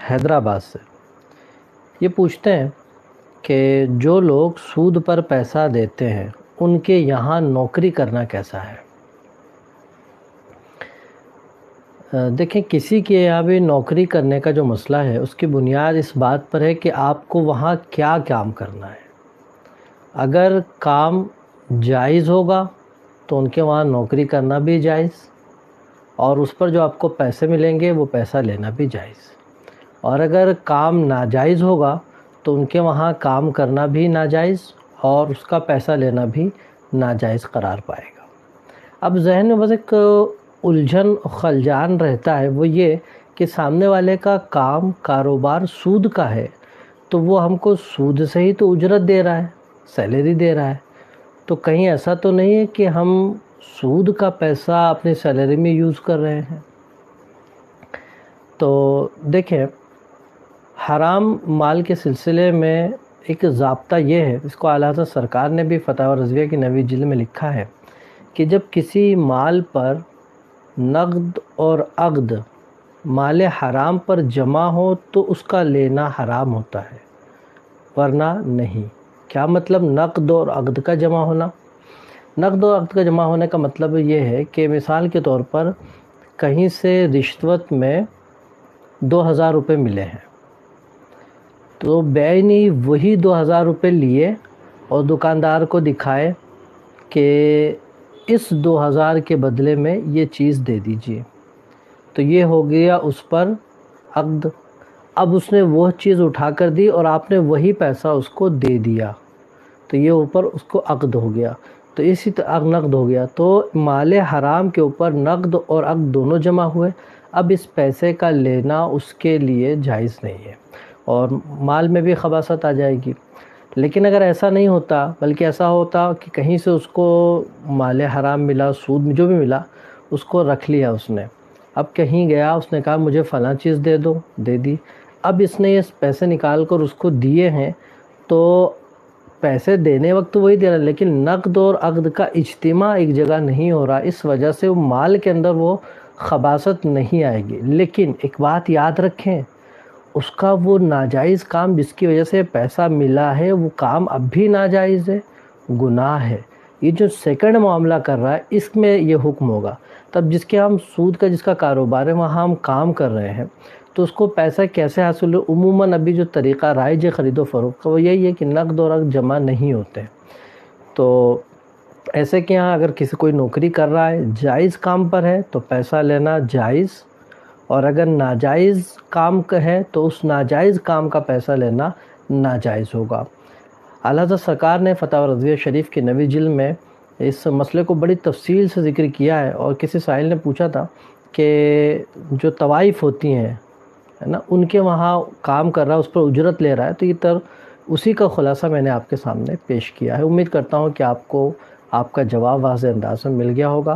حیدرآباد سے یہ پوچھتے ہیں کہ جو لوگ سود پر پیسہ دیتے ہیں ان کے یہاں نوکری کرنا کیسا ہے؟ دیکھیں، کسی کے یہاں بھی نوکری کرنے کا جو مسئلہ ہے اس کی بنیاد اس بات پر ہے کہ آپ کو وہاں کیا کام کرنا ہے۔ اگر کام جائز ہوگا تو ان کے وہاں نوکری کرنا بھی جائز، اور اس پر جو آپ کو پیسے ملیں گے وہ پیسہ لینا بھی جائز۔ اور اگر کام ناجائز ہوگا تو ان کے وہاں کام کرنا بھی ناجائز اور اس کا پیسہ لینا بھی ناجائز قرار پائے گا۔ اب ذہن میں بس ایک الجھن خلجان رہتا ہے، وہ یہ کہ سامنے والے کا کام کاروبار سود کا ہے تو وہ ہم کو سود سے ہی تو اجرت دے رہا ہے، سیلری دے رہا ہے، تو کہیں ایسا تو نہیں ہے کہ ہم سود کا پیسہ اپنی سیلری میں یوز کر رہے ہیں۔ تو دیکھیں، حرام مال کے سلسلے میں ایک ضابطہ یہ ہے، اس کو اعلیٰ حضرت سرکار نے بھی فتاوی رضویہ کی 9ویں جلد میں لکھا ہے کہ جب کسی مال پر نقد اور عقد مال حرام پر جمع ہو تو اس کا لینا حرام ہوتا ہے، ورنہ نہیں۔ کیا مطلب نقد اور عقد کا جمع ہونا؟ نقد اور عقد کا جمع ہونے کا مطلب یہ ہے کہ مثال کے طور پر کہیں سے رشوت میں 2000 روپے ملے ہیں، تو بیع نے وہی 2000 روپے لیے اور دکاندار کو دکھائے کہ اس 2000 کے بدلے میں یہ چیز دے دیجئے، تو یہ ہو گیا اس پر عقد۔ اب اس نے وہ چیز اٹھا کر دی اور آپ نے وہی پیسہ اس کو دے دیا، تو یہ اوپر اس کو عقد ہو گیا، تو اسی طرح نقد ہو گیا۔ تو مال حرام کے اوپر نقد اور عقد دونوں جمع ہوئے، اب اس پیسے کا لینا اس کے لیے جائز نہیں ہے اور مال میں بھی خباثت آ جائے گی۔ لیکن اگر ایسا نہیں ہوتا، بلکہ ایسا ہوتا کہ کہیں سے اس کو مال حرام ملا، سود جو بھی ملا، اس کو رکھ لیا اس نے، اب کہیں گیا اس نے کہا مجھے فلاں چیز دے دو، دے دی، اب اس نے یہ پیسے نکال کر اس کو دیے ہیں، تو پیسے دینے وقت وہی دے رہا، لیکن نقد اور عقد کا اجتماع ایک جگہ نہیں ہو رہا، اس وجہ سے وہ مال کے اندر وہ خباثت نہیں آئے گی۔ لیکن ایک بات یاد رکھیں، اس کا وہ ناجائز کام جس کی وجہ سے پیسہ ملا ہے، وہ کام اب بھی ناجائز ہے، گناہ ہے۔ یہ جو سیکنڈ معاملہ کر رہا ہے اس میں یہ حکم ہوگا۔ تب جس کے ہم سود کا جس کا کاروبار ہے وہاں ہم کام کر رہے ہیں، تو اس کو پیسہ کیسے حاصل ہو؟ عموماً ابھی جو طریقہ رائج ہے خرید و فروخت کا وہ یہی ہے کہ نقد اور عقد جمع نہیں ہوتے۔ تو ایسے کہ یہاں اگر کوئی نوکری کر رہا ہے، جائز کام پر ہے تو پیسہ لینا جائز، اور اگر ناجائز کام کا ہے تو اس ناجائز کام کا پیسہ لینا ناجائز ہوگا۔ اعلیٰ حضرت سرکار نے فتاوی رضویہ شریف کی 9ویں جلد میں اس مسئلے کو بڑی تفصیل سے ذکر کیا ہے، اور کسی سائل نے پوچھا تھا کہ جو طوائف ہوتی ہیں ہے نا، ان کے وہاں کام کر رہا ہے، اس پر اجرت لے رہا ہے، تو یہ اسی کا خلاصہ میں نے آپ کے سامنے پیش کیا ہے۔ امید کرتا ہوں کہ آپ کو آپ کا جواب واضح انداز میں مل گیا ہوگا۔